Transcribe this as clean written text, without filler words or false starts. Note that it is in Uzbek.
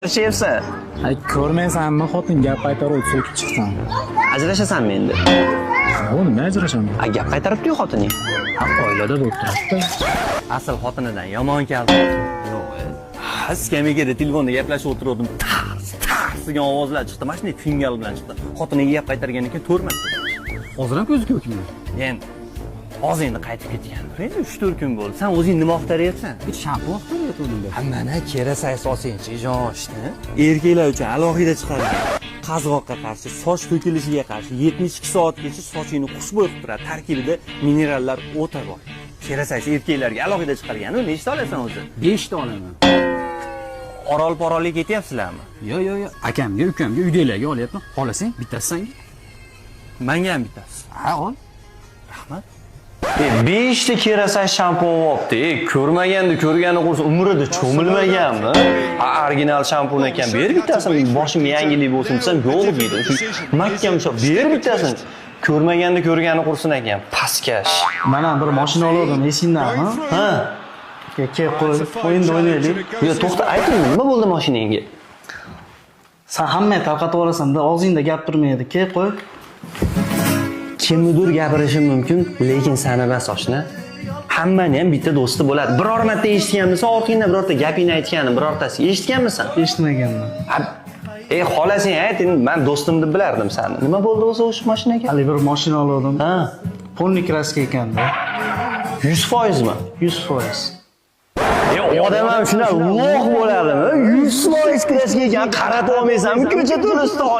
Ajrashyapsan. Ay, ko'rmaysanmi, xotin gap qaytarib so'kib chiqsan. Ajrashasanmi endi? O, nima ajrashaman? Gap qaytaribdi-yu xotining. Ha, oilada bo'lib turibdi. Asl xotinidan yomon kaldi. Yo'q. Skameyada telefonda gaplashib o'tirdim. Tars degan ovozlar chiqdi. Mana shunday fingal bilan chiqdi. Xotiniga gap qaytargandan keyin to'rmadi. Hozir ham ko'zi ko'kmi? Endi hozir endi qaytib ketgan. Endi 3-4 kun bo'ldi. Sen o'zing nima oqtaryapsan? Hech shampun oqtaryapti. Mana kerak solsangchi jonishni. Erkaklar uchun alohida chiqargan. Qazg'oqqa qarshi, soch to'kilishiga qarshi 72 soatgacha sochingni xushbo'y qilib turadi. Tarkibida minerallar o'ta bor. Kerak erkaklarga alohida chiqargan. Nechta olasan o'zi? 5 ta olaman. Orol-porolga ketyapsizlarmi? Yo'q. Akamga, ukamga, uydagilarga olyapman. Xohlasang, bittasi senga. Menga ham bittasi. Ha, ol. Rahmat. 5 ta kerak shampun olibdi. Ko'rmaganda ko'rgani qursa umrida cho'milmaganmi? Original shampun ekan. Ber bittasini, boshim yangilik bo'lsin desam, yo'q deydi. Mahkam shu, ber bittasini. Ko'rmaganda ko'rgani qursin ekan. Pastkash. Mana bir mashina oldim, esingdami? Ha. Kel qo'y, o'yinda o'ynaylik. Yo, to'xta, ayting, nima bo'ldi mashinangga? Sen hammaga tarqatib olasan-da, og'zingda gap turmaydi. Kel qo'y. Kimnidir gapirishim mumkin, lekin sana emas oshna. Hammani ham bitta do'sti bo'ladi. Biror marta eshitganmisan, orqangda birorta gapingni aytganim, birortasi eshitganmisan? Eshitmaganman. Xolasang ayt, men do'stim deb bilardim seni. Nima bo'ldi o'zi o'sha mashinaga? Hali bir mashina oldim. Ha, Polni kraska ekanda. 100% mi? 100%. Odam ham shunday ulug' bo'ladimi? 100% kraska ekan, qaratib olmaysanmi ko'cha to'risida xona?